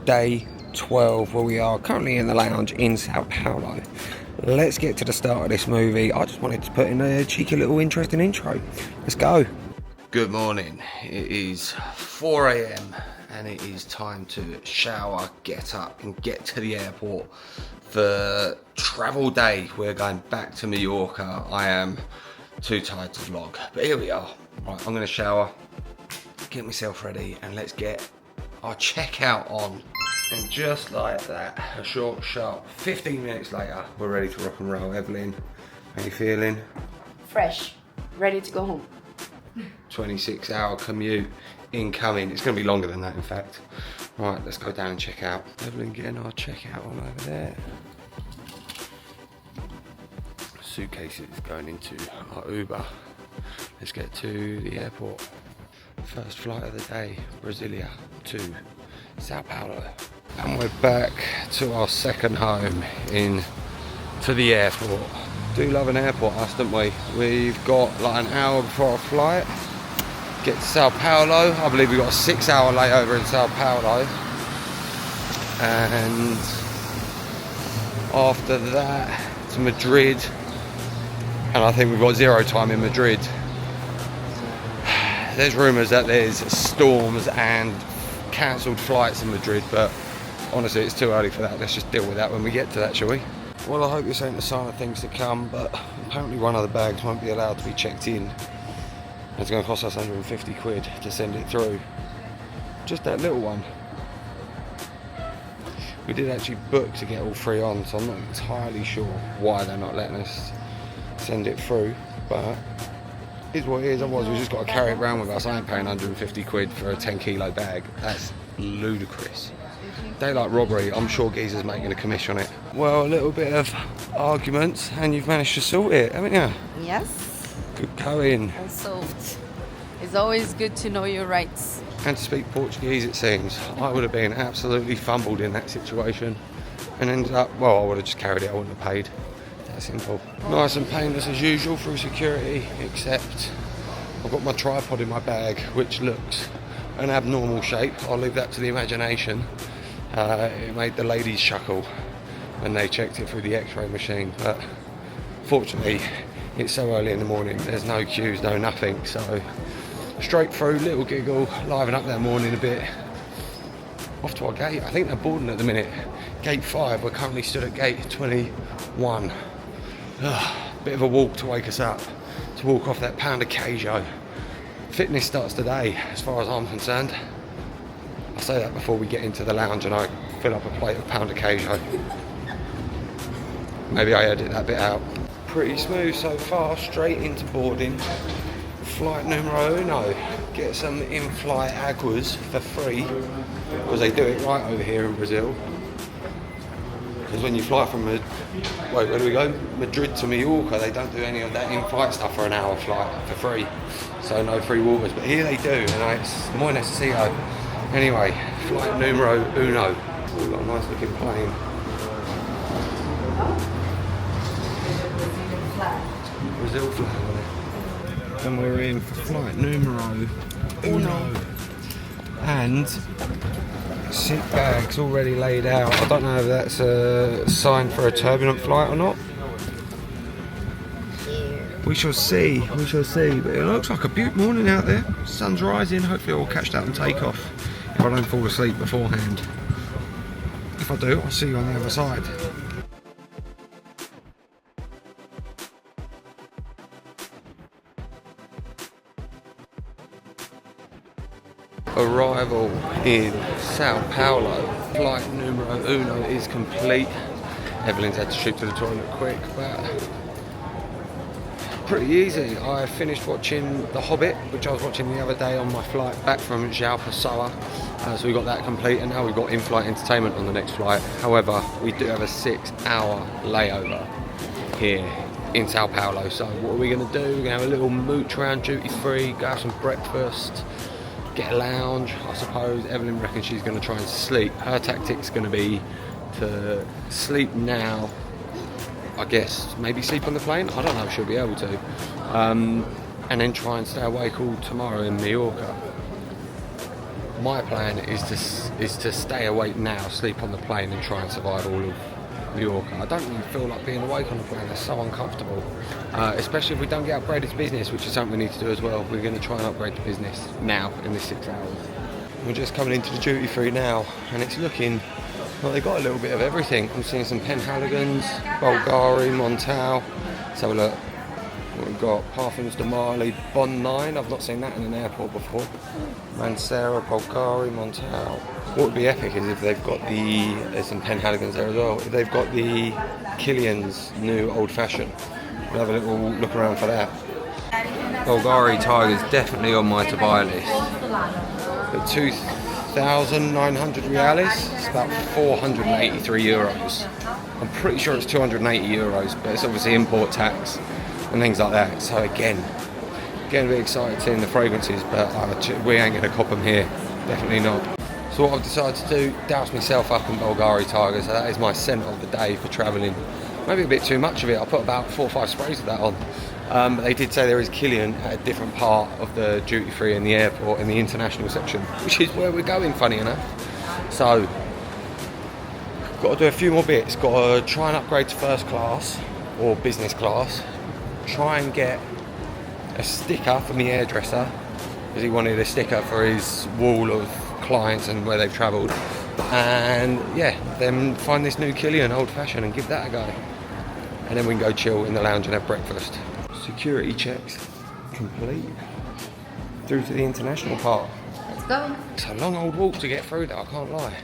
day 12, where we are currently in the lounge in Sao Paulo. Let's get to the start of this movie. I just wanted to put in a cheeky little interesting intro. Let's go. Good morning. It is 4 AM and it is time to shower, get up and get to the airport for travel day. We're going back to Mallorca. I am too tired to vlog, but here we are. Right, I'm going to shower, get myself ready, and let's get our checkout on. And just like that, a short, sharp 15 minutes later, we're ready to rock and roll. Evelyn, how you feeling? Fresh, ready to go home. 26-hour commute incoming. It's going to be longer than that, in fact. Right, let's go down and check out. Evelyn getting our checkout on over there. Suitcases going into our Uber. Let's get to the airport. First flight of the day, Brasilia to Sao Paulo. And we're back to our second home to the airport. Do love an airport, us, don't we? We've got like an hour before our flight. Get to Sao Paulo. I believe we've got a 6-hour layover in Sao Paulo. And after that to Madrid. And I think we've got 0 time in Madrid. There's rumours that there's storms and cancelled flights in Madrid, but honestly it's too early for that. Let's just deal with that when we get to that, shall we? Well, I hope this ain't a sign of things to come, but apparently one of the bags won't be allowed to be checked in. It's going to cost us 150 quid to send it through. Just that little one. We did actually book to get all 3 on, so I'm not entirely sure why they're not letting us send it through, but it is what it is. Otherwise we've just got to carry it around with us. I ain't paying 150 quid for a 10-kilo bag. That's ludicrous. Daylight robbery. I'm sure Geezer's making a commission on it. Well, a little bit of arguments and you've managed to sort it, haven't you? Yes. Good going. All solved. It's always good to know your rights. And to speak Portuguese, it seems. I would have been absolutely fumbled in that situation and ended up, well, I would have just carried it. I wouldn't have paid. That simple. Nice and painless as usual through security, except I've got my tripod in my bag, which looks an abnormal shape. I'll leave that to the imagination. It made the ladies chuckle when they checked it through the x-ray machine, but fortunately it's so early in the morning, there's no queues, no nothing, so straight through, little giggle, liven up that morning a bit. Off to our gate. I think they're boarding at the minute. Gate 5, we're currently stood at gate 21. Bit of a walk to wake us up, to walk off that pound of queijo. Fitness starts today, as far as I'm concerned. I say that before we get into the lounge and I fill up a plate of pound of queijo. Maybe I edit that bit out. Pretty smooth so far, straight into boarding. Flight numero uno. Get some in-flight aguas for free, because they do it right over here in Brazil. Because when you fly from where do we go? Madrid to Mallorca, they don't do any of that in-flight stuff for an hour flight for free. So no free waters, but here they do, and it's muy necesito. Anyway, flight numero uno. We've got a nice looking plane. Brazil flag on it. And we're in flight numero uno. And seat bags already laid out. I don't know if that's a sign for a turbulent flight or not. We shall see, but it looks like a beautiful morning out there. Sun's rising, hopefully I'll catch that on takeoff if I don't fall asleep beforehand. If I do, I'll see you on the other side. Arrival in Sao Paulo. Flight numero uno is complete. Evelyn's had to shoot to the toilet quick, but pretty easy. I finished watching The Hobbit, which I was watching the other day on my flight back from João Pessoa. So we got that complete, and now we've got in-flight entertainment on the next flight. However, we do have a 6-hour layover here in Sao Paulo. So what are we going to do? We're going to have a little mooch around duty free, go have some breakfast, get a lounge, I suppose. Evelyn reckons she's going to try and sleep. Her tactic's going to be to sleep now, I guess, maybe sleep on the plane. I don't know if she'll be able to. And then try and stay awake all tomorrow in Mallorca. My plan is to stay awake now, sleep on the plane, and try and survive all of Mallorca. I don't really feel like being awake on the plane. It's so uncomfortable, especially if we don't get upgraded to business, which is something we need to do as well. We're going to try and upgrade to business now in this 6 hours. We're just coming into the duty free now, and it's looking well. They got a little bit of everything. I'm seeing some Penhaligons, Bulgari, Montal. Let's have a look. We've got Parfums de Marley, Bond 9. I've not seen that in an airport before. Mancera, Bulgari, Montal. What would be epic is if they've got there's some Penhaligons there as well. If they've got the Killian's new old fashioned, we'll have a little look around for that. Bulgari Tiger's definitely on my to buy list. But 2,900 reales, it's about 483 euros. I'm pretty sure it's 280 euros, but it's obviously import tax and things like that. So again, getting a bit excited seeing the fragrances, but we ain't going to cop them here. Definitely not. So what I've decided to do, douse myself up in Bulgari Tiger. So that is my scent of the day for travelling. Maybe a bit too much of it. I put about 4 or 5 sprays of that on. But they did say there is Killian at a different part of the duty free in the airport, in the international section, which is where we're going, funny enough. So, got to do a few more bits. Got to try and upgrade to first class or business class. Try and get a sticker from the hairdresser, because he wanted a sticker for his wall of clients and where they've travelled. And yeah, then find this new Killian old fashioned and give that a go. And then we can go chill in the lounge and have breakfast. Security checks complete. Through to the international part. Let's go. It's a long old walk to get through there, I can't lie.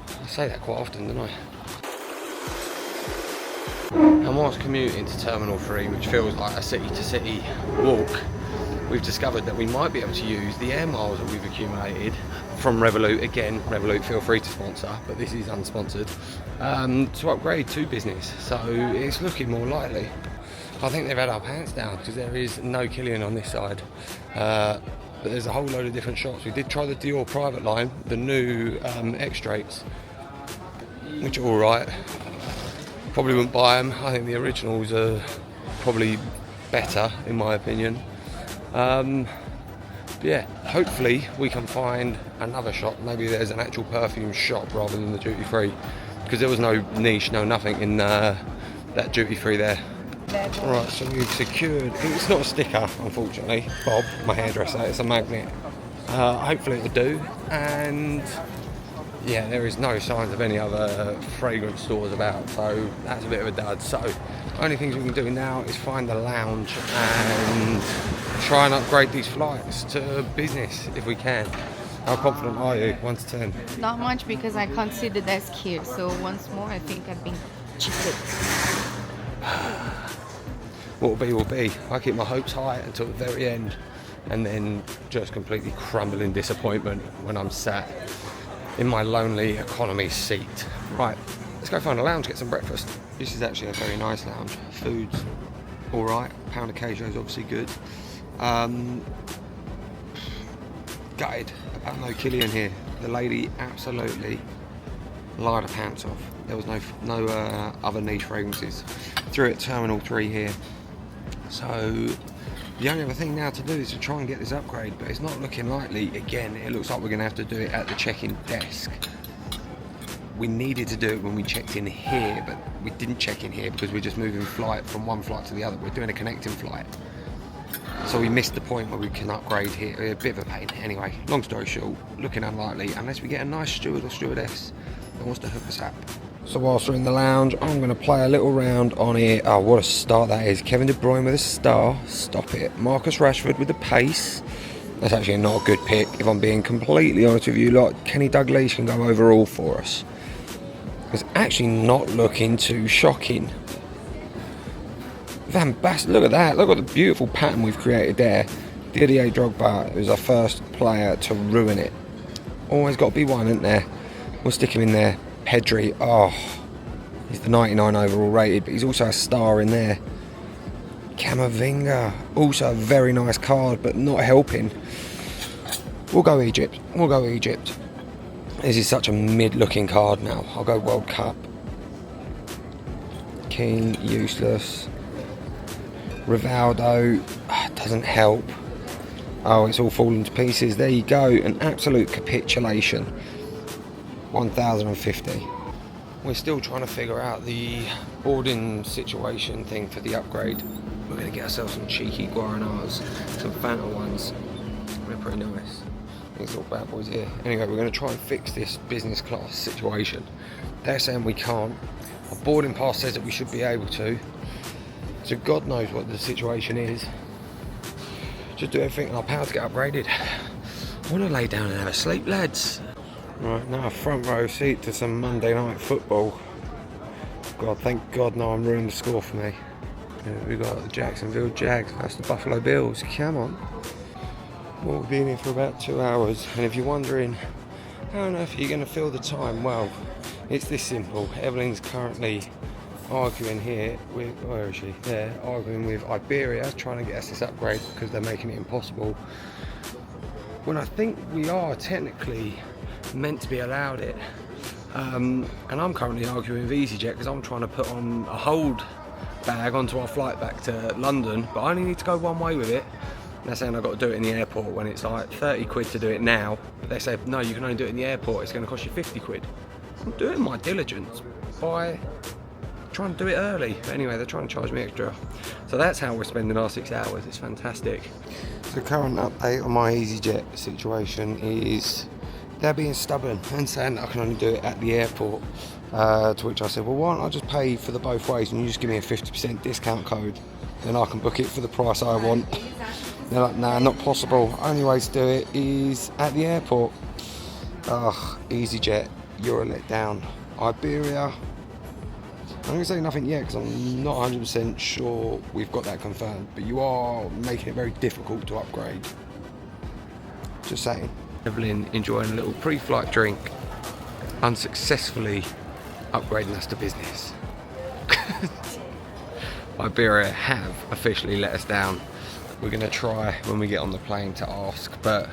I say that quite often, don't I? And whilst commuting to Terminal 3, which feels like a city-to-city walk, we've discovered that we might be able to use the air miles that we've accumulated from Revolut. Again, Revolut, feel free to sponsor, but this is unsponsored, to upgrade to business. So it's looking more likely. I think they've had our pants down because there is no Killian on this side. But there's a whole load of different shops. We did try the Dior private line, the new X-Straights, which are alright. Probably wouldn't buy them. I think the originals are probably better, in my opinion. Yeah, hopefully we can find another shop. Maybe there's an actual perfume shop rather than the duty free, because there was no niche, no nothing in that duty free there. Right, so we've secured, it's not a sticker unfortunately, Bob, my hairdresser, it's a magnet. Hopefully it'll do, and yeah, there is no signs of any other fragrance stores about, so that's a bit of a dud. So only things we can do now is find a lounge and try and upgrade these flights to business if we can. How confident are you, 1 to 10? Not much, because I can't see the desk here. So once more, I think I've been cheated. What will be. I keep my hopes high until the very end, and then just completely crumble in disappointment when I'm sat in my lonely economy seat. Right, let's go find a lounge, get some breakfast. This is actually a very nice lounge. Food's alright, pound of queijo is obviously good. Gutted about no Killian here. The lady absolutely lied her pants off. There was no other niche fragrances. Through at Terminal 3 here. So the only other thing now to do is to try and get this upgrade, but it's not looking likely. Again, it looks like we're going to have to do it at the check-in desk. We needed to do it when we checked in here, but we didn't check in here because we're just moving from one flight to the other. We're doing a connecting flight. So we missed the point where we can upgrade here. A bit of a pain. Anyway, long story short, looking unlikely unless we get a nice steward or stewardess that wants to hook us up. So whilst we're in the lounge, I'm going to play a little round on here. Oh, what a start that is. Kevin De Bruyne with a star. Stop it. Marcus Rashford with the pace. That's actually not a good pick, if I'm being completely honest with you. Like, Kenny Dalglish can go overall for us. It's actually not looking too shocking. Van Basten, look at that. Look at the beautiful pattern we've created there. Didier Drogba is our first player to ruin it. Always got to be one, isn't there? We'll stick him in there. Pedri, oh, he's the 99 overall rated, but he's also a star in there. Camavinga, also a very nice card, but not helping. We'll go Egypt. This is such a mid-looking card now. I'll go World Cup. Keane, useless. Rivaldo, doesn't help. Oh, it's all falling to pieces. There you go, an absolute capitulation. 1,050. We're still trying to figure out the boarding situation thing for the upgrade. We're going to get ourselves some cheeky Guaranas, some Fanta ones. They're pretty nice. These little bad boys here. Anyway, we're going to try and fix this business class situation. They're saying we can't. Our boarding pass says that we should be able to. So God knows what the situation is. Just do everything in our power to get upgraded. I want to lay down and have a sleep, lads. Right, now a front row seat to some Monday night football. God, thank God no one ruined the score for me. We've got the Jacksonville Jags, that's the Buffalo Bills, come on. We'll be in here for about 2 hours, and if you're wondering how on earth are you going to fill the time, well, it's this simple. Evelyn's currently arguing here with, where is she? There, arguing with Iberia, trying to get us this upgrade because they're making it impossible. When I think we are technically meant to be allowed it. And I'm currently arguing with EasyJet because I'm trying to put on a hold bag onto our flight back to London, but I only need to go one way with it. They're saying I've got to do it in the airport when it's like 30 quid to do it now. But they say, no, you can only do it in the airport, it's going to cost you 50 quid. I'm doing my diligence by trying to do it early. But anyway, they're trying to charge me extra. So that's how we're spending our 6 hours. It's fantastic. The current update on my EasyJet situation is they're being stubborn and saying that I can only do it at the airport. To which I said, well, why don't I just pay for the both ways and you just give me a 50% discount code, then I can book it for the price I want. They're like, nah, not possible. Only way to do it is at the airport. Ugh, EasyJet, you're a letdown. Iberia, I'm going to say nothing yet because I'm not 100% sure we've got that confirmed, but you are making it very difficult to upgrade. Just saying. Evelyn enjoying a little pre-flight drink, unsuccessfully upgrading us to business. Iberia have officially let us down. We're going to try when we get on the plane to ask, but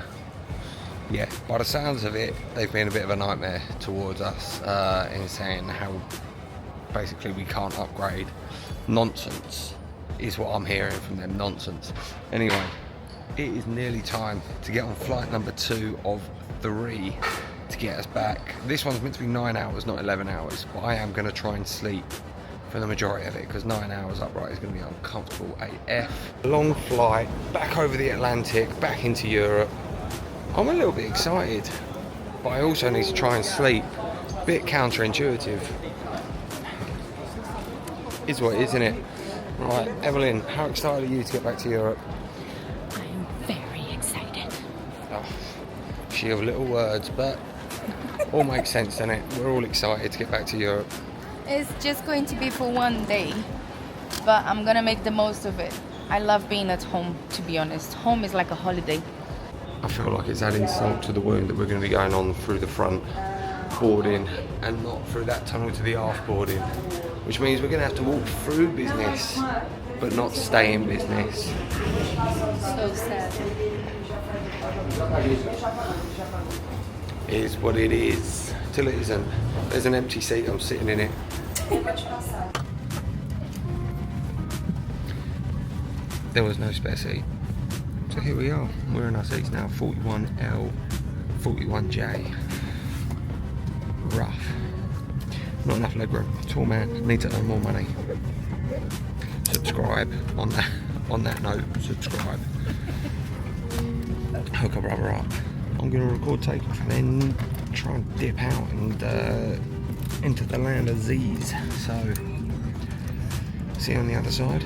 yeah, by the sounds of it, they've been a bit of a nightmare towards us in saying how basically we can't upgrade. Nonsense is what I'm hearing from them, nonsense. Anyway, it is nearly time to get on flight number 2 of 3 to get us back. This one's meant to be 9 hours, not 11 hours, but I am going to try and sleep for the majority of it because 9 hours upright is going to be uncomfortable AF. Long flight, back over the Atlantic, back into Europe. I'm a little bit excited, but I also need to try and sleep. Bit counterintuitive. Is what it is, isn't it? Right, Evelyn, how excited are you to get back to Europe? I'm very excited. Oh, she have little words, but all makes sense, doesn't it? We're all excited to get back to Europe. It's just going to be for one day, but I'm gonna make the most of it. I love being at home, to be honest. Home is like a holiday. I feel like it's adding salt to the wound that we're going to be going on through the front boarding and not through that tunnel to the aft boarding, which means we're going to have to walk through business but not stay in business. So sad. It is what it is till it isn't. There's an empty seat, I'm sitting in it. There was no spare seat. So here we are, we're in our seats now, 41L, 41J. Rough. Not enough legroom. Tall man, need to earn more money. Subscribe on that note, subscribe. Hook a brother up. I'm going to record takeoff and then try and dip out and into the land of Z's. So, see you on the other side.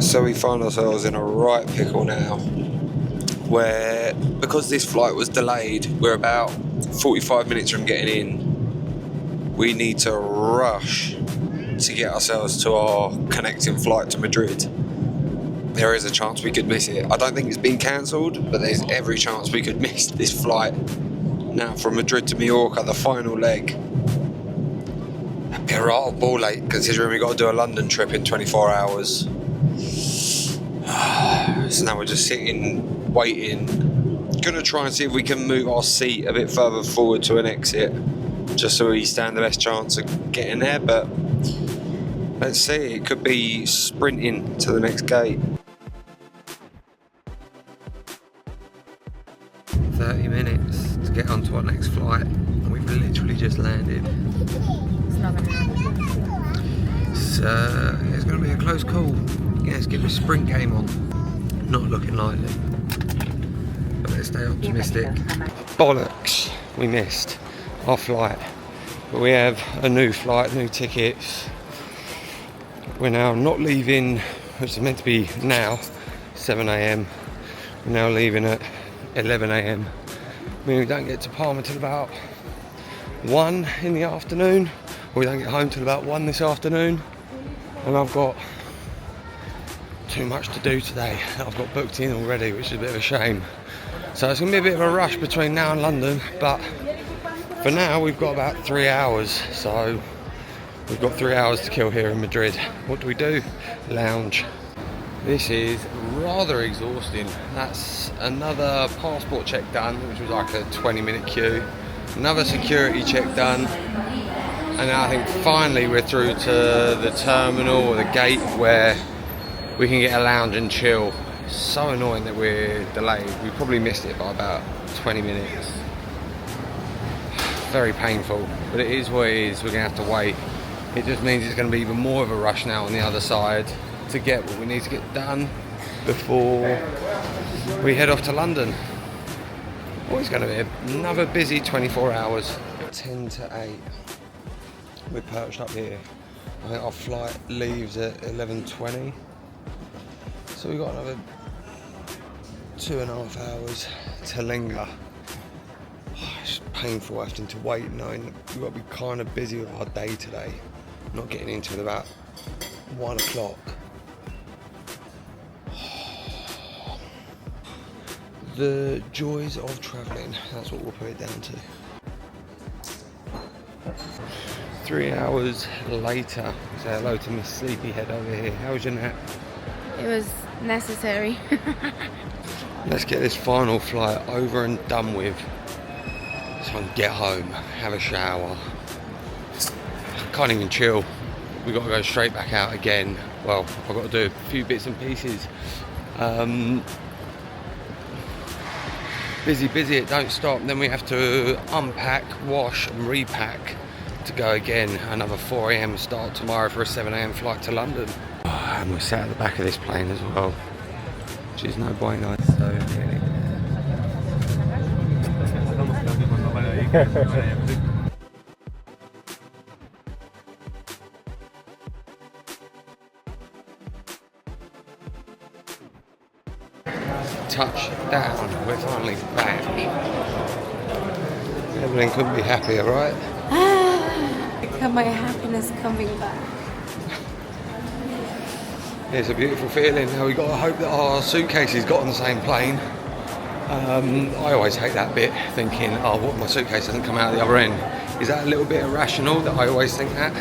So we find ourselves in a right pickle now, where because this flight was delayed, we're about 45 minutes from getting in. We need to rush to get ourselves to our connecting flight to Madrid. There is a chance we could miss it. I don't think it's been cancelled, but there's every chance we could miss this flight. Now from Madrid to Mallorca, the final leg. That'd be a right old ball late, considering we got to do a London trip in 24 hours. So now we're just sitting, waiting. Gonna try and see if we can move our seat a bit further forward to an exit, just so we stand the best chance of getting there, but let's see, it could be sprinting to the next gate. 30 minutes to get onto our next flight, and we've literally just landed. It's not gonna happen. So it's going to be a close call. Yeah, let's get a sprint game on. Not looking likely, but let's stay optimistic. Bollocks, we missed our flight, but we have a new flight, new tickets. We're now not leaving, which is meant to be now 7 AM. We're now leaving at 11 AM. I mean, we don't get to Palma till about 1 in the afternoon. We don't get home till about 1 this afternoon. And I've got too much to do today. I've got booked in already, which is a bit of a shame. So it's going to be a bit of a rush between now and London, but for now we've got about 3 hours. So we've got 3 hours to kill here in Madrid. What do? Lounge. This is rather exhausting. That's another passport check done, which was like a 20-minute queue. Another security check done. And now I think finally we're through to the terminal or the gate where we can get a lounge and chill. So annoying that we're delayed. We probably missed it by about 20 minutes. Very painful, but it is what it is. We're going to have to wait. It just means it's going to be even more of a rush now on the other side to get what we need to get done before we head off to London. Always going to be another busy 24 hours. 10 to 8. We're perched up here. I think our flight leaves at 11:20. So we've got another 2.5 hours to linger. It's painful having to wait, knowing we've got to be kind of busy with our day today. Not getting into it about 1 o'clock. The joys of travelling, that's what we'll put it down to. 3 hours later, say hello to Miss Sleepyhead over here. How was your nap? It was necessary. Let's get this final flight over and done with, so I can get home, have a shower. Can't even chill. We've got to go straight back out again. Well, I've got to do a few bits and pieces. Busy, it don't stop. And then we have to unpack, wash and repack to go again. Another 4 AM start tomorrow for a 7 AM flight to London. And we're sat at the back of this plane as well, which is no bueno. So touchdown, we're finally back. Evelyn couldn't be happier, right? My happiness coming back. It's a beautiful feeling. Now we've got to hope that our suitcases got on the same plane. I always hate that bit, thinking, oh, what, my suitcase hasn't come out the other end. Is that a little bit irrational that I always think that?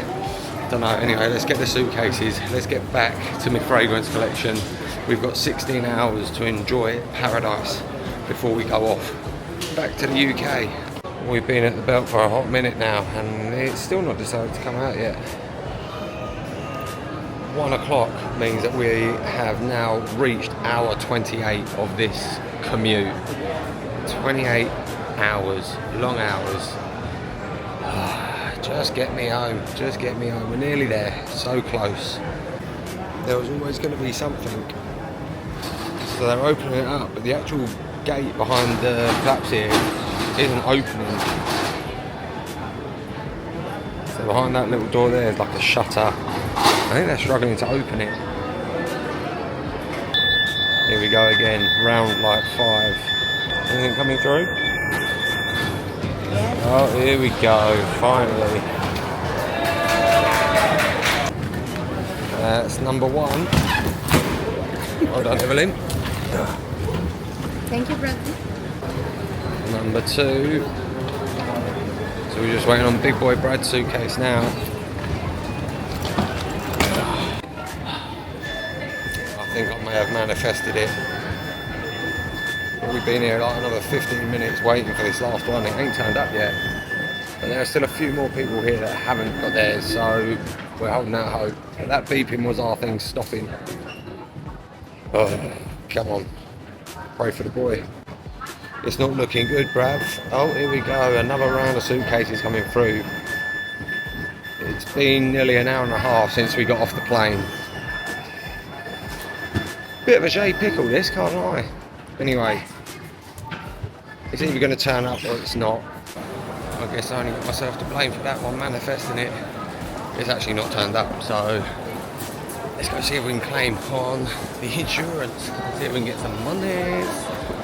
Don't know. Anyway, let's get the suitcases. Let's get back to my fragrance collection. We've got 16 hours to enjoy paradise before we go off back to the UK. We've been at the belt for a hot minute now, and it's still not decided to come out yet. 1 o'clock means that we have now reached hour 28 of this commute. 28 hours, long hours. Just get me home, just get me home. We're nearly there, so close. There was always going to be something. So they're opening it up, but the actual gate behind the flaps here isn't opening. So behind that little door there is like a shutter. I think they're struggling to open it. Here we go again, round like 5. Anything coming through? Oh, here we go, finally. That's number 1. Well done, Evelyn. Thank you, Bradley. Number 2. So we're just waiting on Big Boy Brad's suitcase now. I think I may have manifested it. But we've been here like another 15 minutes waiting for this last one. It ain't turned up yet. But there are still a few more people here that haven't got theirs, so we're holding out hope. But that beeping was our thing stopping. Oh, come on. Pray for the boy. It's not looking good, bruv. Oh, here we go. Another round of suitcases coming through. It's been nearly an hour and a half since we got off the plane. Bit of a J pickle this, can't lie. Anyway, it's either going to turn up or it's not. I guess I only got myself to blame for that one, manifesting it. It's actually not turned up, so let's go see if we can claim on the insurance. See if we can get some money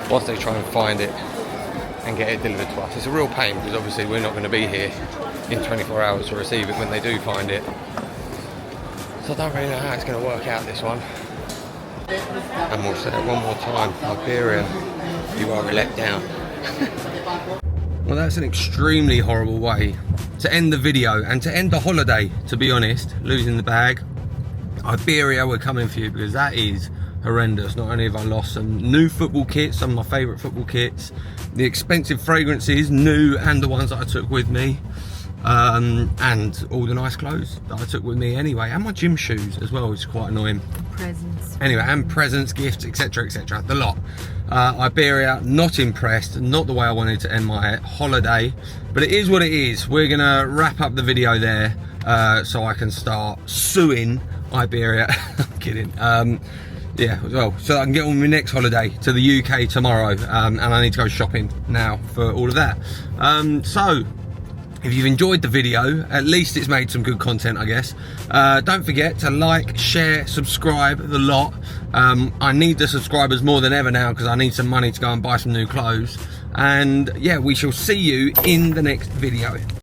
once they try and find it and get it delivered to us. It's a real pain because obviously we're not going to be here in 24 hours to receive it when they do find it. So I don't really know how it's going to work out, this one. And we'll say it one more time, Iberia, you are a letdown. Well, that's an extremely horrible way to end the video and to end the holiday, to be honest. Losing the bag. Iberia, we're coming for you because that is horrendous. Not only have I lost some new football kits, some of my favourite football kits, the expensive fragrances, new and the ones that I took with me, and all the nice clothes that I took with me anyway, and my gym shoes as well, which is quite annoying. Presents. Anyway, and presents, gifts, etc, etc, the lot. Iberia, not impressed, not the way I wanted to end my holiday, but it is what it is. We're gonna wrap up the video there so I can start suing Iberia. I'm kidding. Yeah, well, so I can get on my next holiday to the UK tomorrow, and I need to go shopping now for all of that. So if you've enjoyed the video, at least it's made some good content, I guess. Don't forget to like, share, subscribe, the lot. I need the subscribers more than ever now because I need some money to go and buy some new clothes. And yeah, we shall see you in the next video.